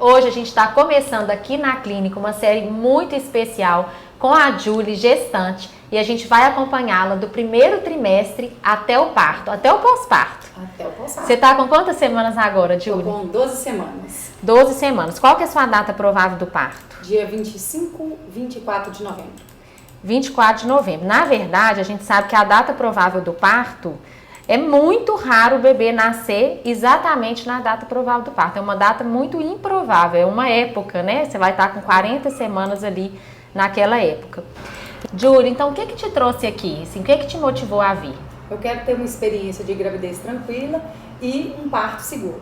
Hoje a gente está começando aqui na clínica uma série muito especial com a Julie, gestante, e a gente vai acompanhá-la do primeiro trimestre até o parto, até o pós-parto. Até o pós-parto. Você está com quantas semanas agora, Julie? Estou com 12 semanas. 12 semanas. Qual que é a sua data provável do parto? Dia 25, 24 de novembro. 24 de novembro. Na verdade, a gente sabe que a data provável do parto é muito raro o bebê nascer exatamente na data provável do parto. É uma data muito improvável, é uma época, né? Você vai estar com 40 semanas ali naquela época. Julie, então o que te trouxe aqui? Assim, o que te motivou a vir? Eu quero ter uma experiência de gravidez tranquila e um parto seguro.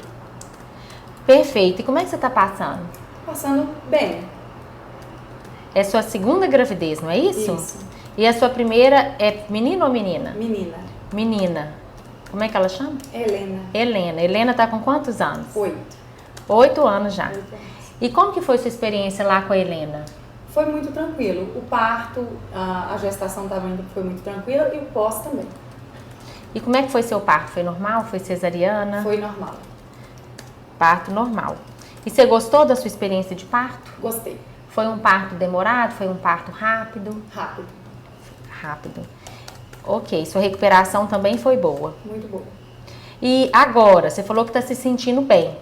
Perfeito. E como é que você está passando? Passando bem. É sua segunda gravidez, não é isso? Isso. E a sua primeira é menino ou menina? Menina. Menina. Como é que ela chama? Helena. Helena. Helena tá com quantos anos? 8. 8 anos já. 8 anos. E como que foi sua experiência lá com a Helena? Foi muito tranquilo. O parto, a gestação foi muito tranquila e o pós também. E como é que foi seu parto? Foi normal? Foi cesariana? Foi normal. Parto normal. E você gostou da sua experiência de parto? Gostei. Foi um parto demorado? Foi um parto rápido? Rápido. Rápido. Ok, sua recuperação também foi boa. Muito boa. E agora, você falou que está se sentindo bem.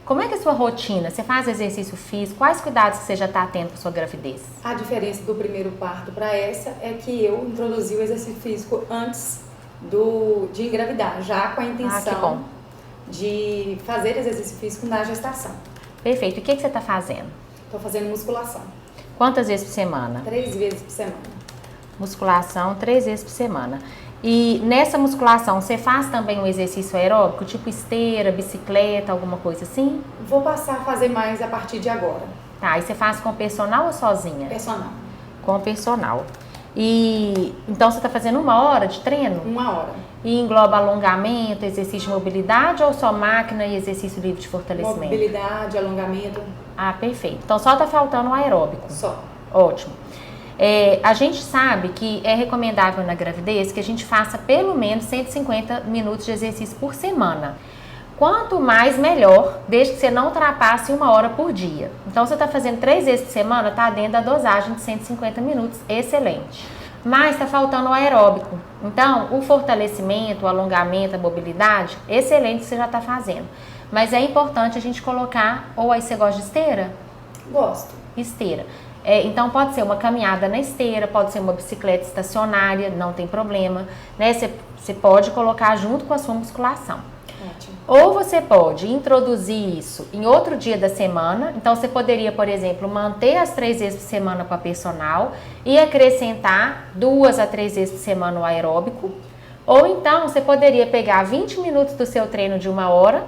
Como é que é a sua rotina? Você faz exercício físico? Quais cuidados que você já está tendo para sua gravidez? A diferença do primeiro parto para essa é que eu introduzi o exercício físico antes de engravidar, já com a intenção de fazer exercício físico na gestação. Perfeito. E o que você está fazendo? Estou fazendo musculação. Quantas vezes por semana? 3 vezes por semana. Musculação 3 vezes por semana. E nessa musculação, você faz também um exercício aeróbico, tipo esteira, bicicleta, alguma coisa assim? Vou passar a fazer mais a partir de agora. Tá, e você faz com personal ou sozinha? Personal. Com personal. E então você está fazendo 1 hora de treino? 1 hora. E engloba alongamento, exercício de mobilidade ou só máquina e exercício livre de fortalecimento? Mobilidade, alongamento. Ah, perfeito. Então só tá faltando o aeróbico. Só. Ótimo. A gente sabe que é recomendável na gravidez que a gente faça pelo menos 150 minutos de exercício por semana. Quanto mais, melhor, desde que você não ultrapasse 1 hora por dia. Então, você está fazendo 3 vezes por semana, está dentro da dosagem de 150 minutos, excelente. Mas está faltando o aeróbico. Então, o fortalecimento, o alongamento, a mobilidade, excelente que você já está fazendo. Mas é importante a gente colocar, ou aí você gosta de esteira? Gosto. Esteira. Então pode ser uma caminhada na esteira, pode ser uma bicicleta estacionária, não tem problema, né? Você pode colocar junto com a sua musculação. Ótimo. Ou você pode introduzir isso em outro dia da semana, então você poderia, por exemplo, manter as 3 vezes por semana com a personal e acrescentar 2 a 3 vezes por semana o aeróbico. Ou então você poderia pegar 20 minutos do seu treino de 1 hora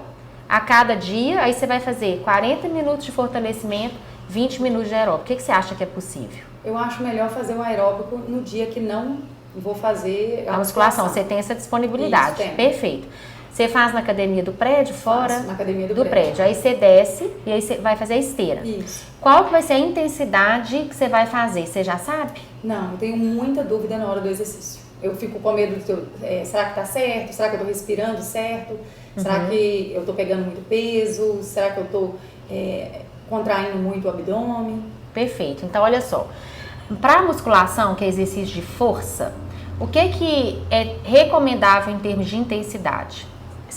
a cada dia, aí você vai fazer 40 minutos de fortalecimento, 20 minutos de aeróbico. O que você acha que é possível? Eu acho melhor fazer o aeróbico no dia que não vou fazer a musculação. Você tem essa disponibilidade. Isso, perfeito. Você faz na academia do prédio, fora? Faço na academia do prédio. Aí você desce e aí você vai fazer a esteira. Isso. Qual que vai ser a intensidade que você vai fazer? Você já sabe? Não, eu tenho muita dúvida na hora do exercício. Eu fico com medo será que tá certo? Será que eu tô respirando certo? Será que eu tô pegando muito peso? Será que eu tô contraindo muito o abdômen? Perfeito. Então, olha só. Para musculação, que é exercício de força, o que é recomendável em termos de intensidade?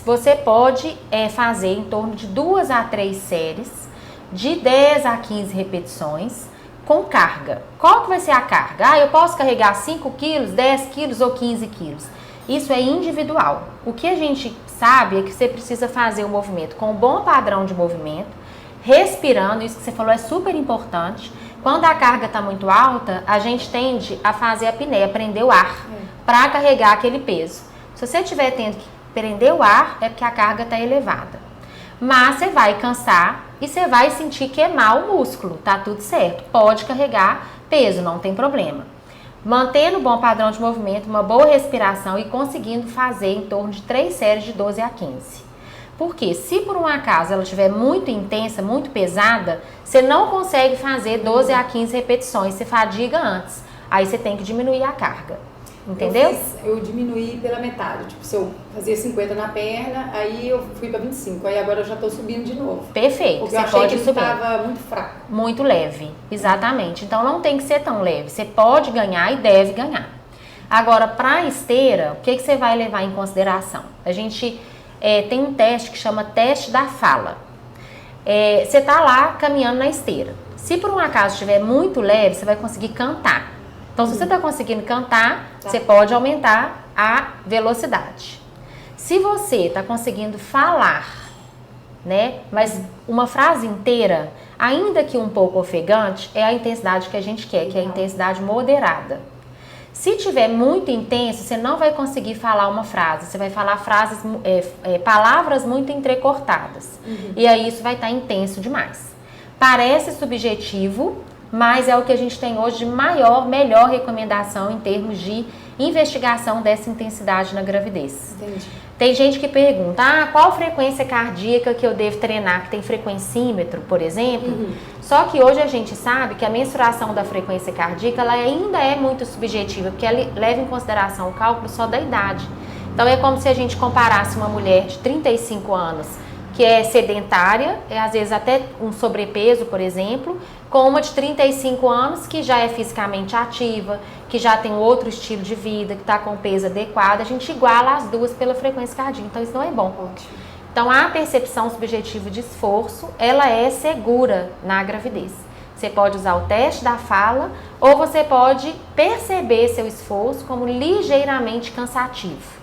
Você pode fazer em torno de 2 a 3 séries, de 10 a 15 repetições, com carga. Qual que vai ser a carga? Eu posso carregar 5 quilos, 10 quilos ou 15 quilos. Isso é individual. O que a gente sabe é que você precisa fazer o movimento com um bom padrão de movimento, respirando, isso que você falou é super importante. Quando a carga está muito alta, a gente tende a fazer a apneia, prender o ar, para carregar aquele peso. Se você estiver tendo que prender o ar, é porque a carga está elevada. Mas você vai cansar e você vai sentir queimar o músculo, tá tudo certo. Pode carregar peso, não tem problema. Mantendo um bom padrão de movimento, uma boa respiração e conseguindo fazer em torno de 3 séries de 12 a 15. Porque se por um acaso ela estiver muito intensa, muito pesada, você não consegue fazer 12 a 15 repetições, você fadiga antes. Aí você tem que diminuir a carga. Entendeu? Eu diminuí pela metade. Tipo, se eu fazia 50 na perna, aí eu fui para 25, aí agora eu já estou subindo de novo. Perfeito, Porque você eu achei pode que subir. estava muito fraco. Muito leve, exatamente. Então não tem que ser tão leve, você pode ganhar e deve ganhar. Agora, para a esteira, o que você vai levar em consideração? A gente tem um teste que chama teste da fala. Você está lá caminhando na esteira. Se por um acaso estiver muito leve, você vai conseguir cantar. Então, se você está conseguindo cantar, você pode aumentar a velocidade. Se você está conseguindo falar, né, mas uma frase inteira, ainda que um pouco ofegante, é a intensidade que a gente quer, que é a intensidade moderada. Se tiver muito intenso, você não vai conseguir falar uma frase, você vai falar palavras muito entrecortadas. E aí isso vai estar intenso demais. Parece subjetivo, mas é o que a gente tem hoje de melhor recomendação em termos de investigação dessa intensidade na gravidez. Entendi. Tem gente que pergunta, qual frequência cardíaca que eu devo treinar? Que tem frequencímetro, por exemplo. Só que hoje a gente sabe que a mensuração da frequência cardíaca ela ainda é muito subjetiva, porque ela leva em consideração o cálculo só da idade. Então é como se a gente comparasse uma mulher de 35 anos, que é sedentária, às vezes até um sobrepeso, por exemplo, com uma de 35 anos que já é fisicamente ativa, que já tem outro estilo de vida, que está com peso adequado, a gente iguala as duas pela frequência cardíaca, então isso não é bom. Ótimo. Então a percepção subjetiva de esforço, ela é segura na gravidez. Você pode usar o teste da fala ou você pode perceber seu esforço como ligeiramente cansativo.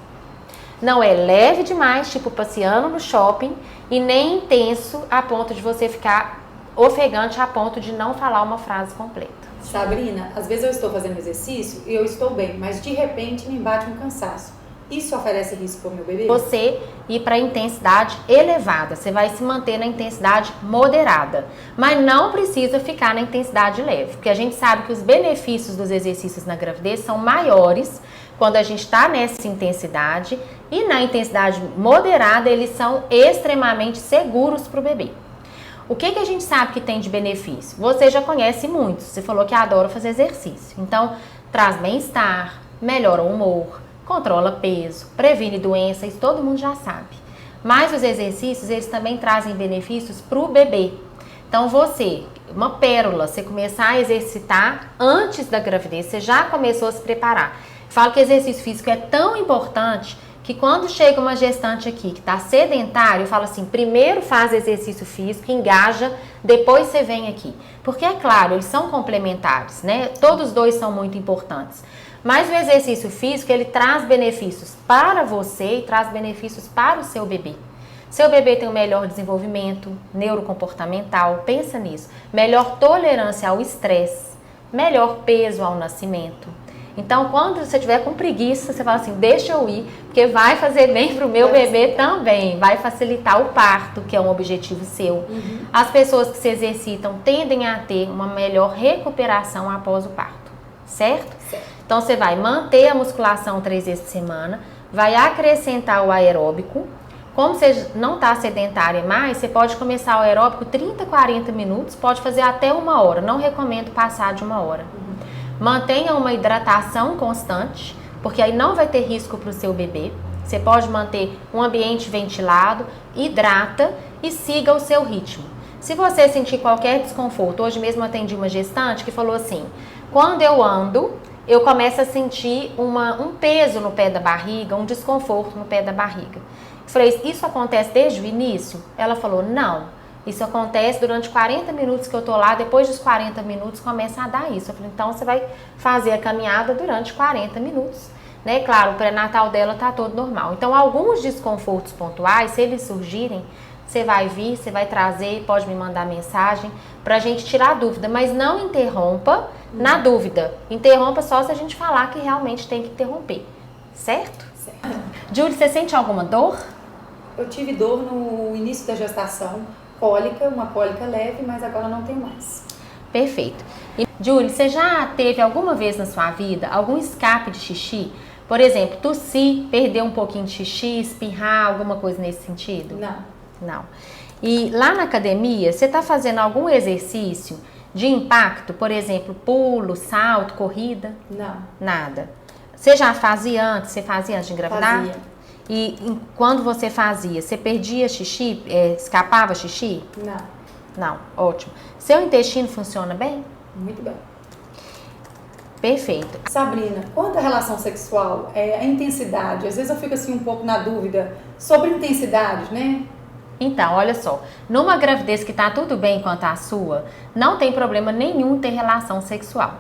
Não é leve demais, tipo passeando no shopping, e nem intenso a ponto de você ficar ofegante a ponto de não falar uma frase completa. Sabrina, às vezes eu estou fazendo exercício e eu estou bem, mas de repente me bate um cansaço. Isso oferece risco para o meu bebê? Você ir para a intensidade elevada, você vai se manter na intensidade moderada, mas não precisa ficar na intensidade leve, porque a gente sabe que os benefícios dos exercícios na gravidez são maiores quando a gente está nessa intensidade, e na intensidade moderada eles são extremamente seguros para o bebê. O que a gente sabe que tem de benefício? Você já conhece muitos, você falou que adora fazer exercício, então traz bem-estar, melhora o humor, controla peso, previne doença, isso todo mundo já sabe. Mas os exercícios, eles também trazem benefícios para o bebê. Então uma pérola, você começar a exercitar antes da gravidez, você já começou a se preparar. Falo que exercício físico é tão importante que quando chega uma gestante aqui que está sedentária, eu falo assim, primeiro faz exercício físico, engaja, depois você vem aqui. Porque é claro, eles são complementares, né? Todos dois são muito importantes. Mas o exercício físico, ele traz benefícios para você e traz benefícios para o seu bebê. Seu bebê tem um melhor desenvolvimento neurocomportamental, pensa nisso. Melhor tolerância ao estresse, melhor peso ao nascimento. Então, quando você tiver com preguiça, você fala assim, deixa eu ir, porque vai fazer bem para o meu bebê também, vai facilitar o parto, que é um objetivo seu. As pessoas que se exercitam tendem a ter uma melhor recuperação após o parto, certo? Então, você vai manter a musculação 3 vezes por semana, vai acrescentar o aeróbico. Como você não está sedentária mais, você pode começar o aeróbico 30, 40 minutos, pode fazer até 1 hora, não recomendo passar de 1 hora. Mantenha uma hidratação constante, porque aí não vai ter risco para o seu bebê. Você pode manter um ambiente ventilado, hidrata e siga o seu ritmo. Se você sentir qualquer desconforto, hoje mesmo atendi uma gestante que falou assim, quando eu ando, eu começo a sentir um peso no pé da barriga, um desconforto no pé da barriga. Eu falei, isso acontece desde o início? Ela falou, não. Isso acontece durante 40 minutos que eu tô lá, depois dos 40 minutos começa a dar isso. Eu falei, então você vai fazer a caminhada durante 40 minutos, né? Claro, o pré-natal dela tá todo normal. Então, alguns desconfortos pontuais, se eles surgirem, você vai vir, você vai trazer, pode me mandar mensagem pra gente tirar a dúvida, mas não interrompa na dúvida. Interrompa só se a gente falar que realmente tem que interromper, certo? Certo. Júlia, você sente alguma dor? Eu tive dor no início da gestação, cólica, uma cólica leve, mas agora não tem mais. Perfeito. E, Júlia, você já teve alguma vez na sua vida algum escape de xixi? Por exemplo, tossir, perder um pouquinho de xixi, espirrar, alguma coisa nesse sentido? Não. E lá na academia, você está fazendo algum exercício de impacto? Por exemplo, pulo, salto, corrida? Não. Nada. Você já fazia antes? Você fazia antes de engravidar? Fazia. Quando você fazia, você perdia xixi, escapava xixi? Não. Não, ótimo. Seu intestino funciona bem? Muito bem. Perfeito. Sabrina, quanto à relação sexual, a intensidade, às vezes eu fico assim um pouco na dúvida sobre intensidade, né? Então, olha só, numa gravidez que tá tudo bem quanto à sua, não tem problema nenhum ter relação sexual.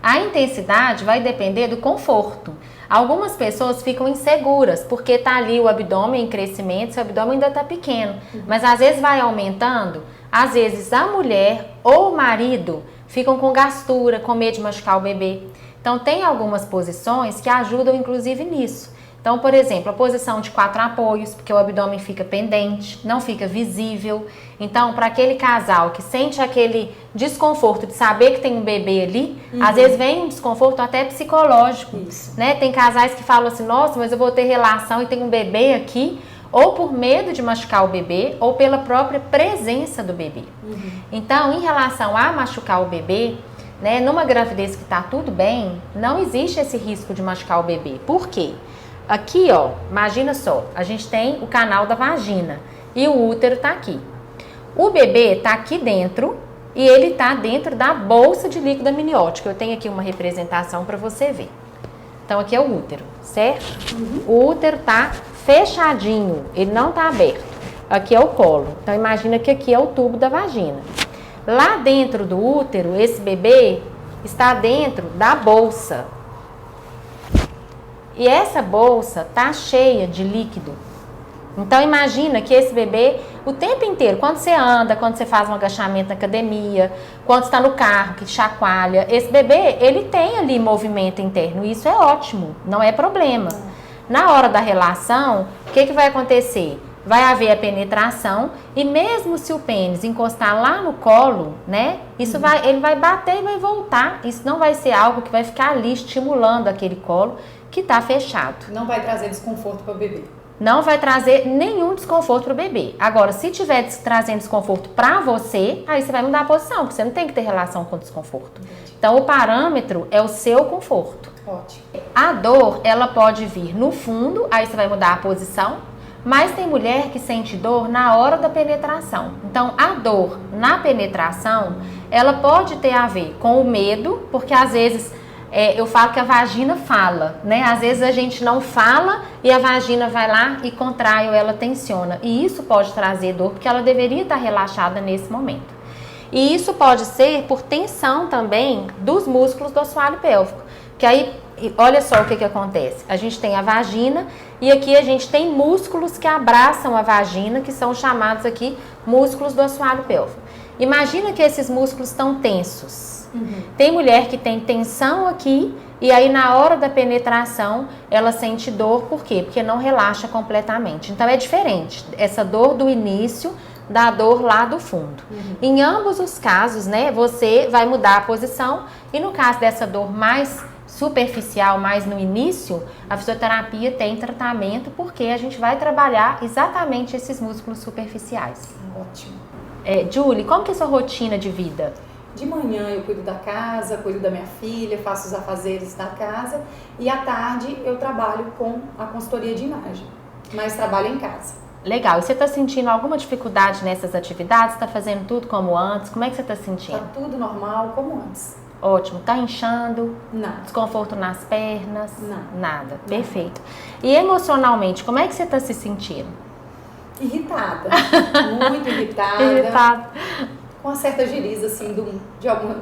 A intensidade vai depender do conforto. Algumas pessoas ficam inseguras porque tá ali o abdômen em crescimento, seu abdômen ainda tá pequeno, mas às vezes vai aumentando, às vezes a mulher ou o marido ficam com gastura, com medo de machucar o bebê. Então tem algumas posições que ajudam inclusive nisso. Então, por exemplo, a posição de 4 apoios, porque o abdômen fica pendente, não fica visível. Então, para aquele casal que sente aquele desconforto de saber que tem um bebê ali, às vezes vem um desconforto até psicológico, né? Tem casais que falam assim, nossa, mas eu vou ter relação e tem um bebê aqui, ou por medo de machucar o bebê, ou pela própria presença do bebê. Então, em relação a machucar o bebê, né, numa gravidez que está tudo bem, não existe esse risco de machucar o bebê. Por quê? Aqui, ó, imagina só, a gente tem o canal da vagina e o útero tá aqui. O bebê tá aqui dentro e ele tá dentro da bolsa de líquido amniótico. Eu tenho aqui uma representação para você ver. Então, aqui é o útero, certo? O útero tá fechadinho, ele não tá aberto. Aqui é o colo. Então, imagina que aqui é o tubo da vagina. Lá dentro do útero, esse bebê está dentro da bolsa. E essa bolsa tá cheia de líquido. Então imagina que esse bebê, o tempo inteiro, quando você anda, quando você faz um agachamento na academia, quando está no carro, que chacoalha, esse bebê, ele tem ali movimento interno. E isso é ótimo, não é problema. Na hora da relação, o que vai acontecer? Vai haver a penetração e mesmo se o pênis encostar lá no colo, né? Ele vai bater e vai voltar. Isso não vai ser algo que vai ficar ali estimulando aquele colo que está fechado. Não vai trazer desconforto para o bebê. Não vai trazer nenhum desconforto para o bebê. Agora, se tiver trazendo desconforto para você, aí você vai mudar a posição, porque você não tem que ter relação com desconforto. Então, o parâmetro é o seu conforto. Ótimo. A dor, ela pode vir no fundo, aí você vai mudar a posição, mas tem mulher que sente dor na hora da penetração. Então, a dor na penetração, ela pode ter a ver com o medo, porque às vezes eu falo que a vagina fala, né? Às vezes a gente não fala e a vagina vai lá e contrai ou ela tensiona. E isso pode trazer dor, porque ela deveria estar relaxada nesse momento. E isso pode ser por tensão também dos músculos do assoalho pélvico. Que aí, olha só o que acontece. A gente tem a vagina e aqui a gente tem músculos que abraçam a vagina, que são chamados aqui músculos do assoalho pélvico. Imagina que esses músculos estão tensos. Tem mulher que tem tensão aqui e aí na hora da penetração ela sente dor, por quê? Porque não relaxa completamente. Então é diferente essa dor do início da dor lá do fundo. Em ambos os casos, né, você vai mudar a posição e no caso dessa dor mais superficial, mais no início, a fisioterapia tem tratamento porque a gente vai trabalhar exatamente esses músculos superficiais. Ótimo. Julie, como que é a sua rotina de vida? De manhã eu cuido da casa, cuido da minha filha, faço os afazeres da casa e à tarde eu trabalho com a consultoria de imagem, mas trabalho em casa. Legal. E você está sentindo alguma dificuldade nessas atividades? Está fazendo tudo como antes? Como é que você está sentindo? Tá tudo normal, como antes. Ótimo. Tá inchando? Não. Desconforto nas pernas? Não. Nada. Perfeito. E emocionalmente, como é que você está se sentindo? Irritada. Muito irritada. Irritada. Com uma certa agiliza, assim, do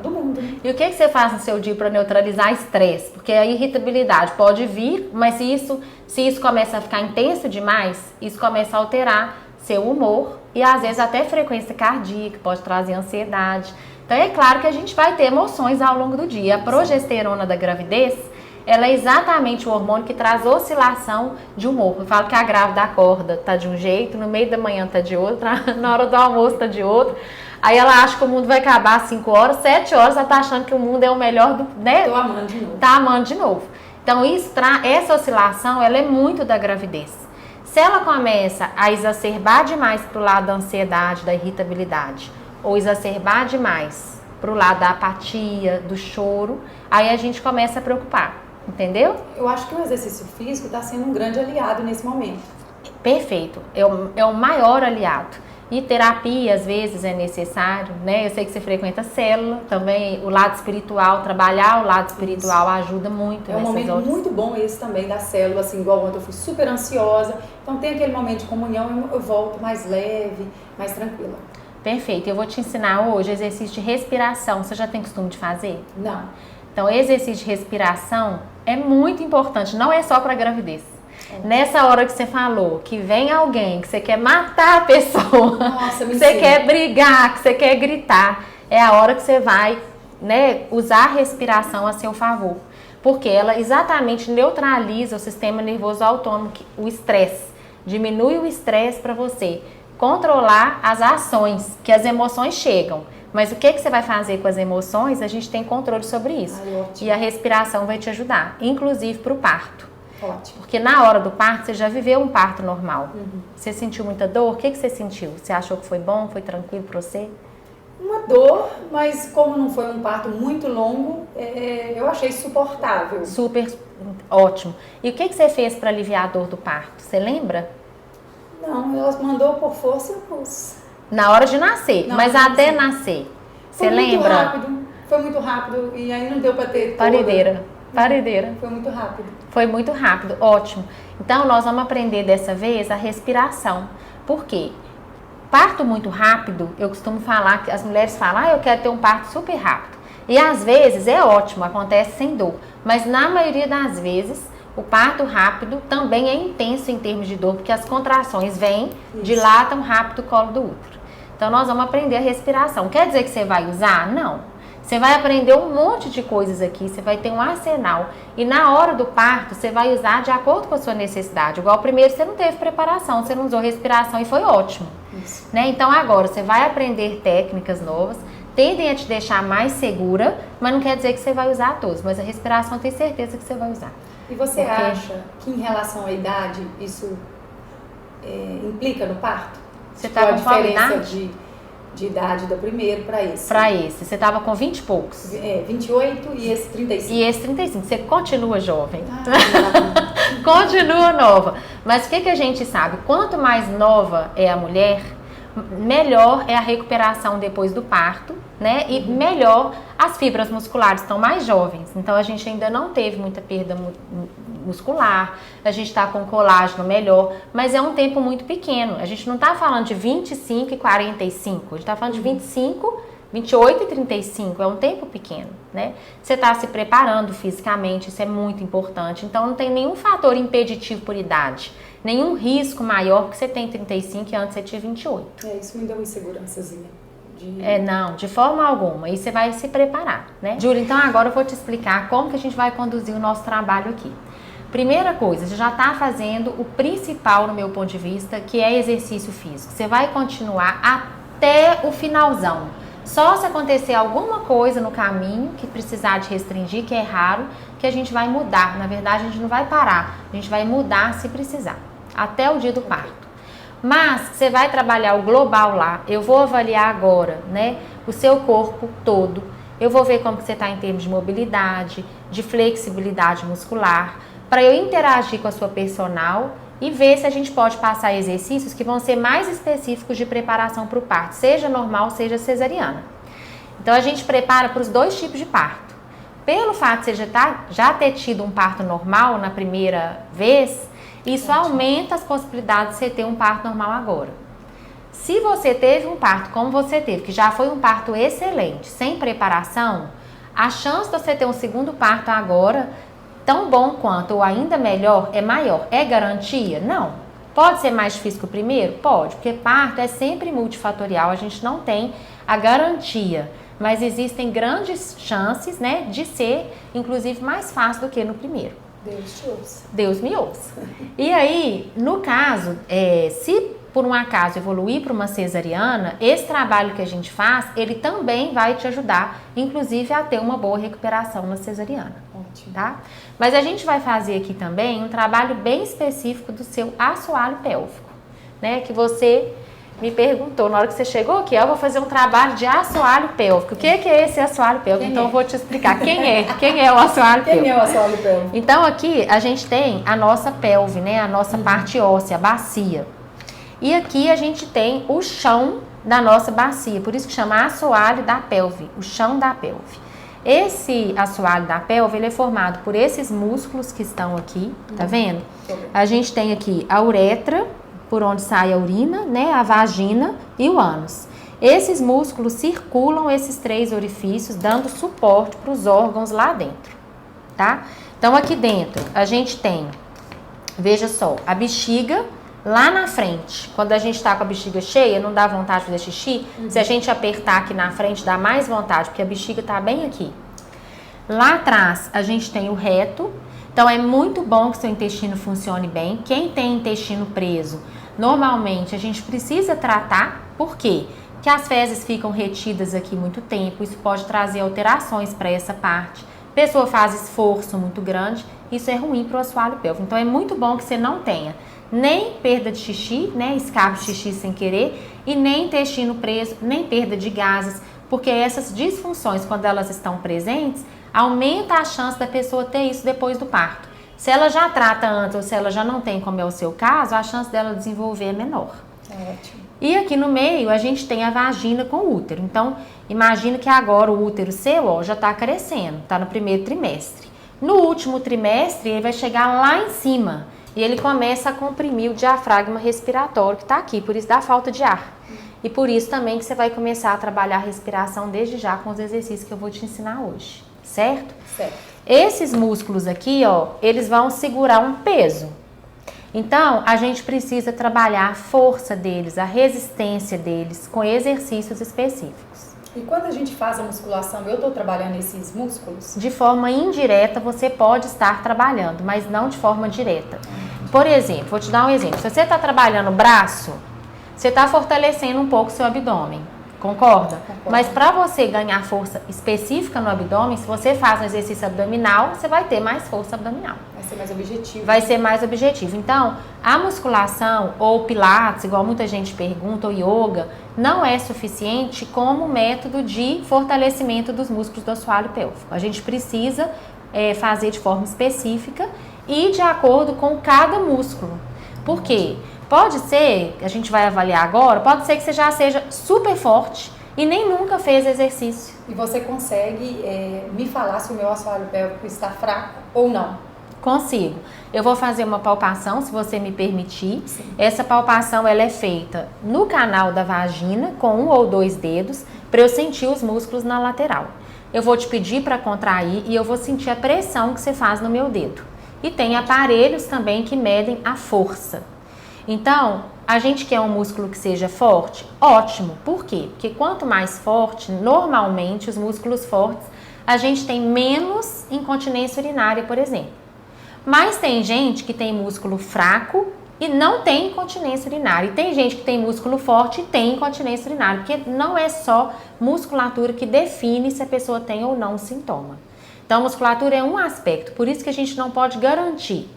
mundo. E o que você faz no seu dia para neutralizar estresse? Porque a irritabilidade pode vir, mas se isso começa a ficar intenso demais, isso começa a alterar seu humor e às vezes até frequência cardíaca, pode trazer ansiedade. Então é claro que a gente vai ter emoções ao longo do dia. A progesterona da gravidez, ela é exatamente o hormônio que traz oscilação de humor. Eu falo que a grávida acorda, tá de um jeito, no meio da manhã tá de outro, na hora do almoço tá de outro. Aí ela acha que o mundo vai acabar às 5 horas, 7 horas ela tá achando que o mundo é o melhor do, né? Tô amando de novo. Tá amando de novo. Então essa oscilação, ela é muito da gravidez. Se ela começa a exacerbar demais pro lado da ansiedade, da irritabilidade, ou exacerbar demais pro lado da apatia, do choro, aí a gente começa a preocupar. entendeu? Eu acho que o exercício físico está sendo um grande aliado nesse momento. Perfeito, é o maior aliado. E terapia, às vezes, é necessário, né? Eu sei que você frequenta célula, também o lado espiritual, trabalhar o lado espiritual ajuda muito. É um momento muito bom esse também da célula, assim, igual ontem eu fui super ansiosa, então tem aquele momento de comunhão, eu volto mais leve, mais tranquila. Perfeito, eu vou te ensinar hoje exercício de respiração, você já tem costume de fazer? Não. Então, exercício de respiração é muito importante, não é só para gravidez. Nessa hora que você falou que vem alguém, que você quer matar a pessoa, nossa, que você quer brigar, que você quer gritar, é a hora que você vai, né, usar a respiração a seu favor. Porque ela exatamente neutraliza o sistema nervoso autônomo, o estresse. Diminui o estresse para você controlar as ações, que as emoções chegam. Mas o que você vai fazer com as emoções, a gente tem controle sobre isso. E a respiração vai te ajudar, inclusive para o parto. Ótimo. Porque na hora do parto, você já viveu um parto normal. Você sentiu muita dor? O que você sentiu? Você achou que foi bom? Foi tranquilo para você? Uma dor, mas como não foi um parto muito longo, eu achei suportável. Super ótimo. E o que você fez para aliviar a dor do parto? Você lembra? Não, ela mandou por força e pus. Na hora de nascer, mas até nascer. Você lembra? Foi muito rápido e aí não deu para ter Parideira. Foi muito rápido. Foi muito rápido, ótimo. Então, nós vamos aprender dessa vez a respiração. Por quê? Parto muito rápido, eu costumo falar, que as mulheres falam, eu quero ter um parto super rápido. E às vezes é ótimo, acontece sem dor. Mas na maioria das vezes, o parto rápido também é intenso em termos de dor, porque as contrações vêm, dilatam rápido o colo do útero. Então, nós vamos aprender a respiração. Quer dizer que você vai usar? Não. Você vai aprender um monte de coisas aqui, você vai ter um arsenal. E na hora do parto, você vai usar de acordo com a sua necessidade. Igual primeiro, você não teve preparação, você não usou respiração e foi ótimo. Né? Então agora, você vai aprender técnicas novas, tendem a te deixar mais segura, mas não quer dizer que você vai usar todas. Mas a respiração, eu tenho certeza que você vai usar. E você acha que em relação à idade, isso implica no parto? Você está com qual idade? De idade do primeiro para esse. Para esse. Você estava com 20 e poucos. 28 e esse 35. E esse 35. Você continua jovem. Continua nova. Mas o que a gente sabe? Quanto mais nova é a mulher, melhor é a recuperação depois do parto, né? E melhor as fibras musculares estão mais jovens. Então a gente ainda não teve muita perda muscular, a gente está com colágeno melhor, mas é um tempo muito pequeno. A gente não está falando de 25 e 45, a gente está falando de 25, 28 e 35, é um tempo pequeno, né? Você está se preparando fisicamente, isso é muito importante. Então não tem nenhum fator impeditivo por idade, nenhum risco maior porque você tem 35 e antes você tinha 28. Isso me deu uma insegurançazinha. Não, de forma alguma. E você vai se preparar, né? Júlia, então agora eu vou te explicar como que a gente vai conduzir o nosso trabalho aqui. Primeira coisa, você já está fazendo o principal no meu ponto de vista, que é exercício físico. Você vai continuar até o finalzão. Só se acontecer alguma coisa no caminho que precisar de restringir, que é raro, que a gente vai mudar. Na verdade, a gente não vai parar, a gente vai mudar se precisar, até o dia do parto. Mas você vai trabalhar o global lá, eu vou avaliar agora, né, o seu corpo todo. Eu vou ver como que você está em termos de mobilidade, de flexibilidade muscular, para eu interagir com a sua personal e ver se a gente pode passar exercícios que vão ser mais específicos de preparação para o parto, seja normal, seja cesariana. Então a gente prepara para os dois tipos de parto. Pelo fato de você já ter tido um parto normal na primeira vez, isso aumenta as possibilidades de você ter um parto normal agora. Se você teve um parto como você teve, que já foi um parto excelente, sem preparação, a chance de você ter um segundo parto agora, tão bom quanto ou ainda melhor, é maior. É garantia? Não. Pode ser mais difícil que o primeiro? Pode, porque parto é sempre multifatorial, a gente não tem a garantia. Mas existem grandes chances, né, de ser, inclusive, mais fácil do que no primeiro. Deus te ouça. Deus me ouça. E aí, no caso, se por um acaso evoluir para uma cesariana, esse trabalho que a gente faz, ele também vai te ajudar, inclusive, a ter uma boa recuperação na cesariana. Ótimo. Tá? Mas a gente vai fazer aqui também um trabalho bem específico do seu assoalho pélvico, né? Que você me perguntou, na hora que você chegou aqui, eu vou fazer um trabalho de assoalho pélvico. O que é esse assoalho pélvico? Então eu vou te explicar quem é o assoalho pélvico. Quem é o assoalho pélvico? Então aqui a gente tem a nossa pelve, né? A nossa parte óssea, a bacia. E aqui a gente tem o chão da nossa bacia, por isso que chama assoalho da pelve, o chão da pelve. Esse assoalho da pelve, ele é formado por esses músculos que estão aqui, tá vendo? A gente tem aqui a uretra, por onde sai a urina, né? A vagina e o ânus. Esses músculos circulam esses 3 orifícios, dando suporte para os órgãos lá dentro, tá? Então aqui dentro a gente tem, veja só, a bexiga. Lá na frente, quando a gente está com a bexiga cheia, não dá vontade de fazer xixi. Se a gente apertar aqui na frente, dá mais vontade, porque a bexiga está bem aqui. Lá atrás, a gente tem o reto. Então, é muito bom que seu intestino funcione bem. Quem tem intestino preso, normalmente, a gente precisa tratar. Por quê? Porque as fezes ficam retidas aqui muito tempo. Isso pode trazer alterações para essa parte. A pessoa faz esforço muito grande. Isso é ruim para o assoalho pélvico. Então, é muito bom que você não tenha nem perda de xixi, né, escape de xixi sem querer, e nem intestino preso, nem perda de gases, porque essas disfunções, quando elas estão presentes, aumenta a chance da pessoa ter isso depois do parto. Se ela já trata antes ou se ela já não tem, como é o seu caso, a chance dela desenvolver é menor. Ótimo. E aqui no meio a gente tem a vagina com o útero. Então, imagina que agora o útero seu, ó, já está crescendo, está no primeiro trimestre. No último trimestre, ele vai chegar lá em cima. E ele começa a comprimir o diafragma respiratório que está aqui, por isso dá falta de ar. E por isso também que você vai começar a trabalhar a respiração desde já com os exercícios que eu vou te ensinar hoje, certo? Certo. Esses músculos aqui, ó, eles vão segurar um peso. Então, a gente precisa trabalhar a força deles, a resistência deles, com exercícios específicos. E quando a gente faz a musculação, eu estou trabalhando esses músculos? De forma indireta, você pode estar trabalhando, mas não de forma direta. Por exemplo, vou te dar um exemplo. Se você está trabalhando o braço, você está fortalecendo um pouco o seu abdômen. Concorda? Concordo. Mas para você ganhar força específica no abdômen, se você faz um exercício abdominal, você vai ter mais força abdominal. Vai ser mais objetivo. Vai ser mais objetivo. Então, a musculação ou pilates, igual muita gente pergunta, ou yoga, não é suficiente como método de fortalecimento dos músculos do assoalho pélvico. A gente precisa fazer de forma específica e de acordo com cada músculo. Por quê? Pode ser, a gente vai avaliar agora, pode ser que você já seja super forte e nem nunca fez exercício. E você consegue me falar se o meu assoalho pélvico está fraco ou não? Consigo. Eu vou fazer uma palpação, se você me permitir. Sim. Essa palpação ela é feita no canal da vagina, com 1 ou 2 dedos, para eu sentir os músculos na lateral. Eu vou te pedir para contrair e eu vou sentir a pressão que você faz no meu dedo. E tem aparelhos também que medem a força. Então, a gente quer um músculo que seja forte? Ótimo. Por quê? Porque quanto mais forte, normalmente, os músculos fortes, a gente tem menos incontinência urinária, por exemplo. Mas tem gente que tem músculo fraco e não tem incontinência urinária. E tem gente que tem músculo forte e tem incontinência urinária. Porque não é só musculatura que define se a pessoa tem ou não sintoma. Então, a musculatura é um aspecto. Por isso que a gente não pode garantir.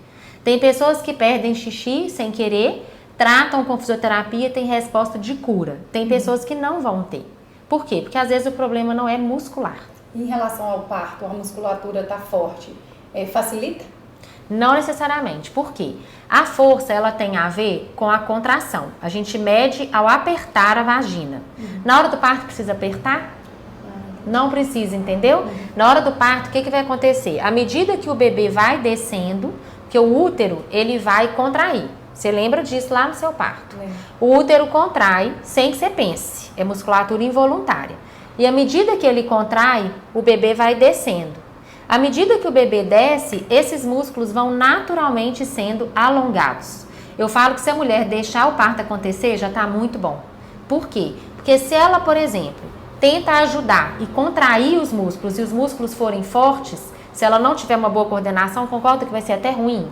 Tem pessoas que perdem xixi sem querer, tratam com fisioterapia e tem resposta de cura. Tem pessoas que não vão ter. Por quê? Porque às vezes o problema não é muscular. Em relação ao parto, a musculatura está forte, facilita? Não necessariamente. Por quê? A força ela tem a ver com a contração. A gente mede ao apertar a vagina. Na hora do parto precisa apertar? Não precisa, entendeu? Na hora do parto, o que vai acontecer? À medida que o bebê vai descendo, que o útero ele vai contrair. Você lembra disso lá no seu parto? O útero contrai sem que você pense. É musculatura involuntária. E à medida que ele contrai, o bebê vai descendo. À medida que o bebê desce, esses músculos vão naturalmente sendo alongados. Eu falo que se a mulher deixar o parto acontecer, já está muito bom. Por quê? Porque se ela, por exemplo, tenta ajudar e contrair os músculos e os músculos forem fortes, se ela não tiver uma boa coordenação, concorda que vai ser até ruim?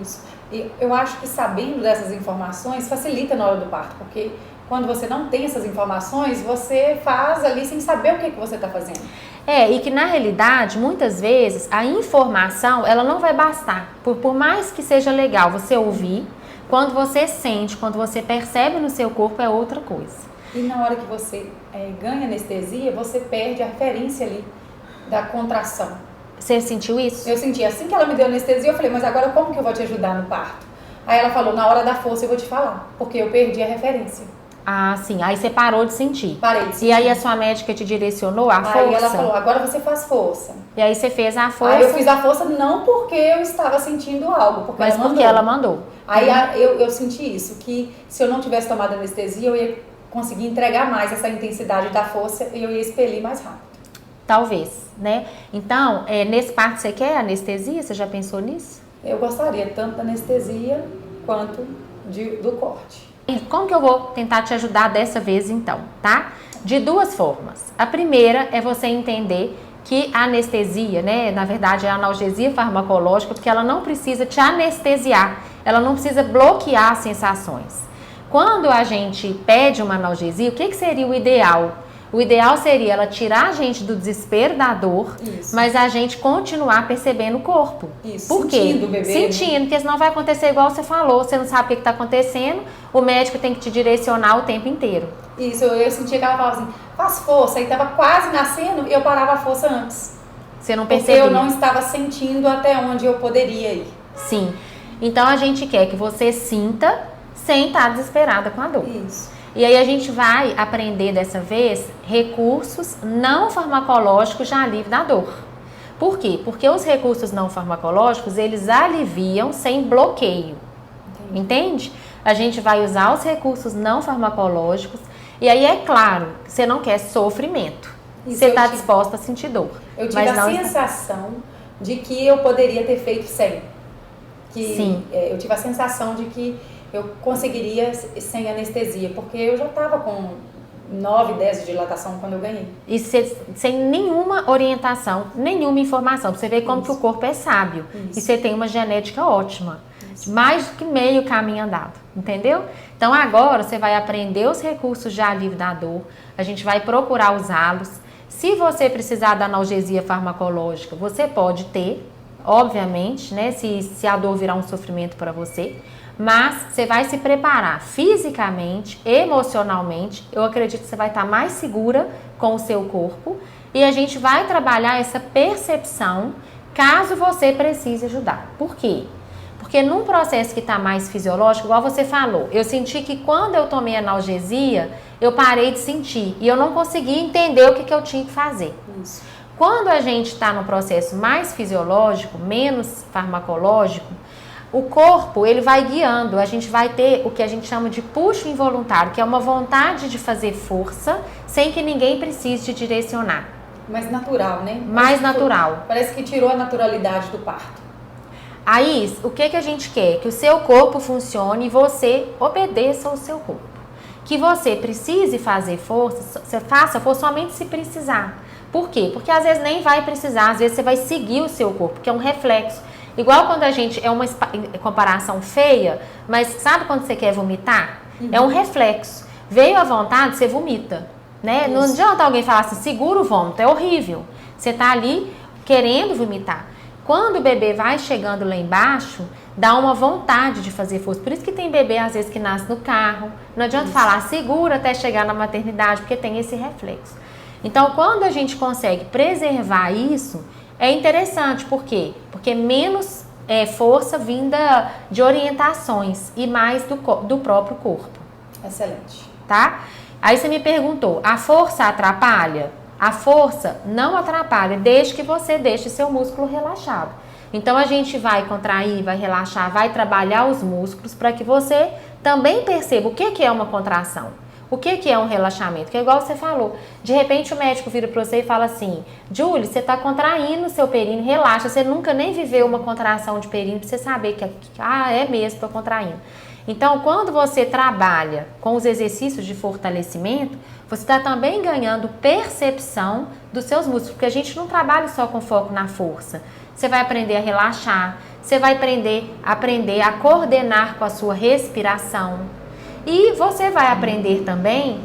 Isso. E eu acho que sabendo dessas informações facilita na hora do parto, porque quando você não tem essas informações, você faz ali sem saber o que você está fazendo. E que na realidade, muitas vezes, a informação, ela não vai bastar. Por mais que seja legal você ouvir, Quando você sente, quando você percebe no seu corpo, é outra coisa. E na hora que você ganha anestesia, você perde a referência ali da contração. Você sentiu isso? Eu senti. Assim que ela me deu anestesia, eu falei, mas agora como que eu vou te ajudar no parto? Aí ela falou, na hora da força eu vou te falar, porque eu perdi a referência. Ah, sim. Aí você parou de sentir. Parei de sentir. E aí a sua médica te direcionou a força? Aí ela falou, agora você faz força. E aí você fez a força? Aí eu fiz a força não porque eu estava sentindo algo, porque mas ela mandou. porque ela mandou. Aí eu senti isso, que se eu não tivesse tomado anestesia, eu ia conseguir entregar mais essa intensidade da força e eu ia expelir mais rápido. Talvez, né? Então, nesse parto você quer anestesia? Você já pensou nisso? Eu gostaria tanto da anestesia quanto do corte. E como que eu vou tentar te ajudar dessa vez então, tá? De duas formas. A primeira é você entender que a anestesia, né, na verdade é a analgesia farmacológica, porque ela não precisa te anestesiar, ela não precisa bloquear as sensações. Quando a gente pede uma analgesia, o que seria o ideal? O ideal seria ela tirar a gente do desespero da dor, isso, mas a gente continuar percebendo o corpo. Isso. Por quê? Sentindo o bebê. Sentindo, né? Porque senão vai acontecer igual você falou, você não sabe o que está acontecendo, o médico tem que te direcionar o tempo inteiro. Isso, eu sentia que ela falava assim, faz força, aí estava quase nascendo e eu parava a força antes. Você não percebia? Porque eu não estava sentindo até onde eu poderia ir. Sim. Então a gente quer que você sinta sem estar desesperada com a dor. Isso. E aí a gente vai aprender dessa vez recursos não farmacológicos de alívio da dor. Por quê? Porque os recursos não farmacológicos, eles aliviam sem bloqueio. Entende? A gente vai usar os recursos não farmacológicos e aí é claro, você não quer sofrimento. Isso, você está disposta a sentir dor. Eu tive a sensação de que eu poderia ter feito sem. Sim. Eu tive a sensação de que eu conseguiria sem anestesia, porque eu já estava com 9, 10 de dilatação quando eu ganhei. E sem nenhuma orientação, nenhuma informação. Pra você ver como que o corpo é sábio. Isso. E você tem uma genética ótima. Isso. Mais do que meio caminho andado, entendeu? Então agora você vai aprender os recursos de alívio da dor, a gente vai procurar usá-los. Se você precisar da analgesia farmacológica, você pode ter, obviamente, né? Se a dor virar um sofrimento para você. Mas você vai se preparar fisicamente, emocionalmente. Eu acredito que você vai estar mais segura com o seu corpo. E a gente vai trabalhar essa percepção caso você precise ajudar. Por quê? Porque num processo que está mais fisiológico, igual você falou, eu senti que quando eu tomei analgesia, eu parei de sentir. E eu não conseguia entender o que eu tinha que fazer. Isso. Quando a gente está num processo mais fisiológico, menos farmacológico, o corpo, ele vai guiando, a gente vai ter o que a gente chama de puxo involuntário, que é uma vontade de fazer força sem que ninguém precise te direcionar. Mais natural, né? Mais natural. Parece que tirou a naturalidade do parto. Aí, o que a gente quer? Que o seu corpo funcione e você obedeça ao seu corpo. Que você precise fazer força, você faça força somente se precisar. Por quê? Porque às vezes nem vai precisar, às vezes você vai seguir o seu corpo, que é um reflexo. Igual quando a gente, é uma comparação feia, mas sabe quando você quer vomitar? Uhum. É um reflexo. Veio à vontade, você vomita, né? Não adianta alguém falar assim, segura o vômito, é horrível. Você tá ali querendo vomitar. Quando o bebê vai chegando lá embaixo, dá uma vontade de fazer força. Por isso que tem bebê, às vezes, que nasce no carro. Não adianta falar, segura até chegar na maternidade, porque tem esse reflexo. Então, quando a gente consegue preservar isso, é interessante, por quê? Porque menos força vinda de orientações e mais do próprio corpo. Excelente. Tá? Aí você me perguntou, a força atrapalha? A força não atrapalha, desde que você deixe seu músculo relaxado. Então a gente vai contrair, vai relaxar, vai trabalhar os músculos para que você também perceba o que é uma contração. O que é um relaxamento? Que é igual você falou, de repente o médico vira para você e fala assim, Julie, você está contraindo o seu períneo, relaxa, você nunca nem viveu uma contração de períneo para você saber que é mesmo, estou contraindo. Então, quando você trabalha com os exercícios de fortalecimento, você está também ganhando percepção dos seus músculos, porque a gente não trabalha só com foco na força. Você vai aprender a relaxar, você vai aprender a coordenar com a sua respiração. E você vai aprender também,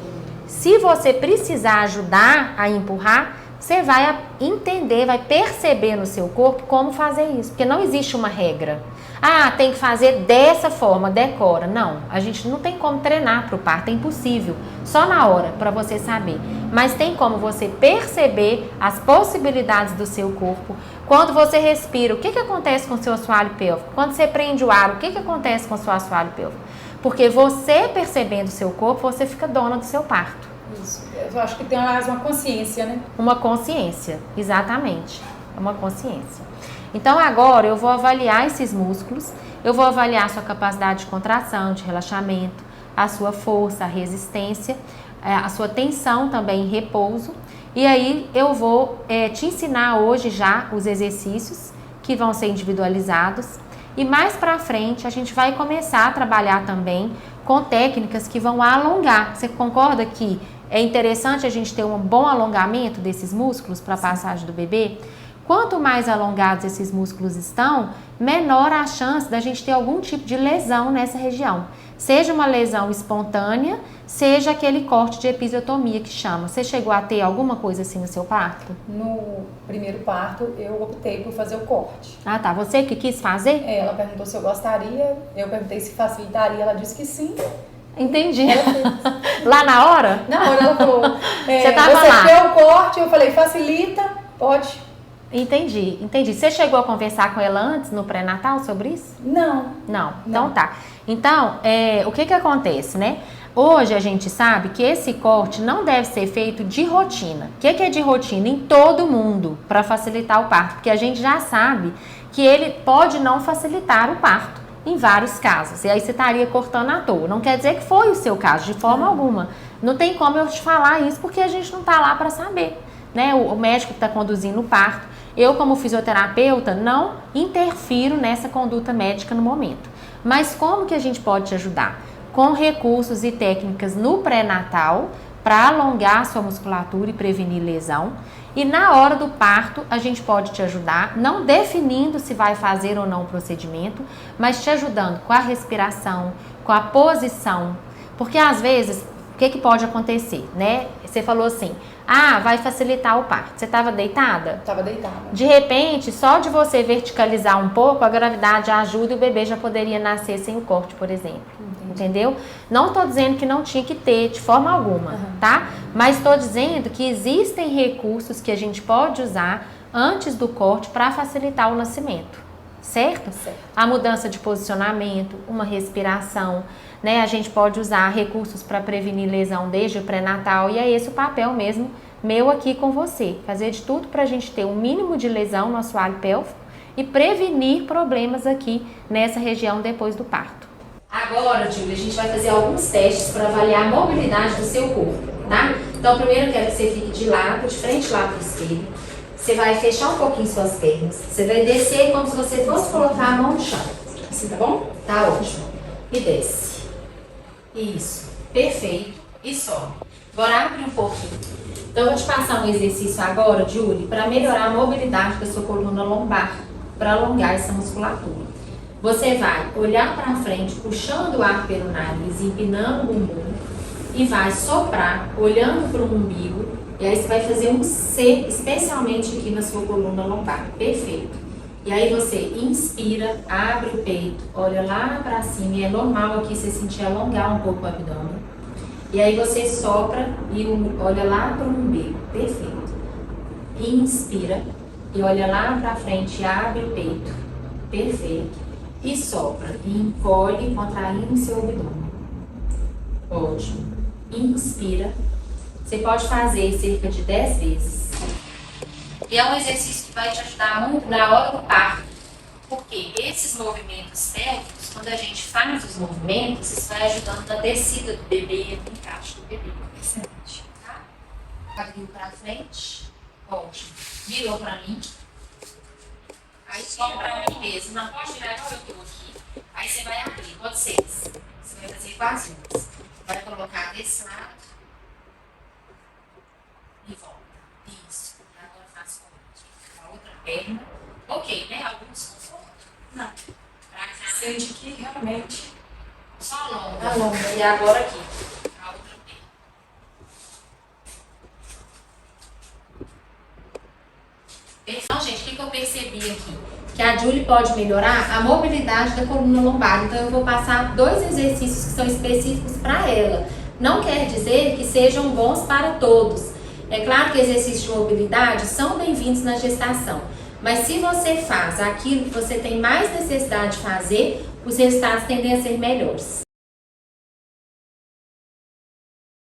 se você precisar ajudar a empurrar, você vai entender, vai perceber no seu corpo como fazer isso, porque não existe uma regra. Ah, tem que fazer dessa forma, decora. Não, a gente não tem como treinar para o parto, é impossível. Só na hora, para você saber. Mas tem como você perceber as possibilidades do seu corpo. Quando você respira, o que acontece com o seu assoalho pélvico? Quando você prende o ar, o que acontece com o seu assoalho pélvico? Porque você percebendo o seu corpo, você fica dona do seu parto. Isso. Eu acho que tem uma consciência, né? Uma consciência, exatamente. Uma consciência. Então agora eu vou avaliar esses músculos, eu vou avaliar a sua capacidade de contração, de relaxamento, a sua força, a resistência, a sua tensão também em repouso. E aí eu vou te ensinar hoje já os exercícios que vão ser individualizados. E mais pra frente a gente vai começar a trabalhar também com técnicas que vão alongar. Você concorda que é interessante a gente ter um bom alongamento desses músculos para a passagem do bebê? Quanto mais alongados esses músculos estão, menor a chance da gente ter algum tipo de lesão nessa região. Seja uma lesão espontânea, seja aquele corte de episiotomia que chama. Você chegou a ter alguma coisa assim no seu parto? No primeiro parto, eu optei por fazer o corte. Ah, tá. Você que quis fazer? Ela perguntou se eu gostaria, eu perguntei se facilitaria, ela disse que sim. Entendi. Lá na hora? Na hora ela falou, você tava lá. Você quer o corte? Eu falei, facilita, pode. Entendi. Você chegou a conversar com ela antes, no pré-natal, sobre isso? Não. Então tá. Então, o que acontece, né? Hoje a gente sabe que esse corte não deve ser feito de rotina. O que é de rotina? Em todo mundo, para facilitar o parto. Porque a gente já sabe que ele pode não facilitar o parto, em vários casos. E aí você estaria cortando à toa. Não quer dizer que foi o seu caso, de forma alguma. Não tem como eu te falar isso, porque a gente não tá lá para saber, né? O médico que está conduzindo o parto. Eu, como fisioterapeuta, não interfiro nessa conduta médica no momento. Mas como que a gente pode te ajudar? Com recursos e técnicas no pré-natal para alongar a sua musculatura e prevenir lesão. E na hora do parto, a gente pode te ajudar, não definindo se vai fazer ou não o procedimento, mas te ajudando com a respiração, com a posição. Porque às vezes, o que pode acontecer, né? Você falou assim, vai facilitar o parto. Você estava deitada? Estava deitada. De repente, só de você verticalizar um pouco, a gravidade ajuda e o bebê já poderia nascer sem o corte, por exemplo. Entendi. Entendeu? Não estou dizendo que não tinha que ter, de forma alguma, tá? Mas estou dizendo que existem recursos que a gente pode usar antes do corte para facilitar o nascimento. Certo? A mudança de posicionamento, uma respiração, né? A gente pode usar recursos para prevenir lesão desde o pré-natal e é esse o papel mesmo meu aqui com você. Fazer de tudo para a gente ter um mínimo de lesão no assoalho pélvico e prevenir problemas aqui nessa região depois do parto. Agora, Júlia, a gente vai fazer alguns testes para avaliar a mobilidade do seu corpo, tá? Então, primeiro eu quero que você fique de lado, de frente lá para o espelho. Você vai fechar um pouquinho suas pernas. Você vai descer como se você fosse colocar a mão no chão. Assim, tá bom? Tá ótimo. E desce. Isso. Perfeito. E sobe. Agora abre um pouquinho. Então, eu vou te passar um exercício agora, Júlia, para melhorar a mobilidade da sua coluna lombar, para alongar essa musculatura. Você vai olhar para frente, puxando o ar pelo nariz, empinando o bumbum e vai soprar, olhando para o umbigo. E aí você vai fazer um C, especialmente aqui na sua coluna lombar. Perfeito. E aí você inspira, abre o peito, olha lá para cima. E é normal aqui você sentir alongar um pouco o abdômen. E aí você sopra e olha lá para o umbigo. Perfeito. Inspira e olha lá para frente, abre o peito. Perfeito. E sopra. E encolhe, contraindo seu abdômen. Ótimo. Inspira. Você pode fazer cerca de 10 vezes. E é um exercício que vai te ajudar muito na hora do parto. Porque esses movimentos pélvicos, quando a gente faz os movimentos, isso vai ajudando na descida do bebê e no encaixe do bebê. Excelente. Tá? Abriu para frente. Ótimo. Virou para mim. Aí só para mim mesmo. Não pode virar que eu estou aqui. Aí você vai abrir. Pode ser. Você vai fazer com as unhas. Vai colocar desse lado. E volta. Isso. E agora faço com a outra perna. Ok, né? Algum desconforto? Não. Pra cá. Sente que realmente. Só alonga. Alonga. E agora aqui. A outra perna. Então, gente, o que eu percebi aqui? Que a Julie pode melhorar a mobilidade da coluna lombar. Então, eu vou passar 2 exercícios que são específicos para ela. Não quer dizer que sejam bons para todos. É claro que exercícios de mobilidade são bem-vindos na gestação. Mas se você faz aquilo que você tem mais necessidade de fazer, os resultados tendem a ser melhores.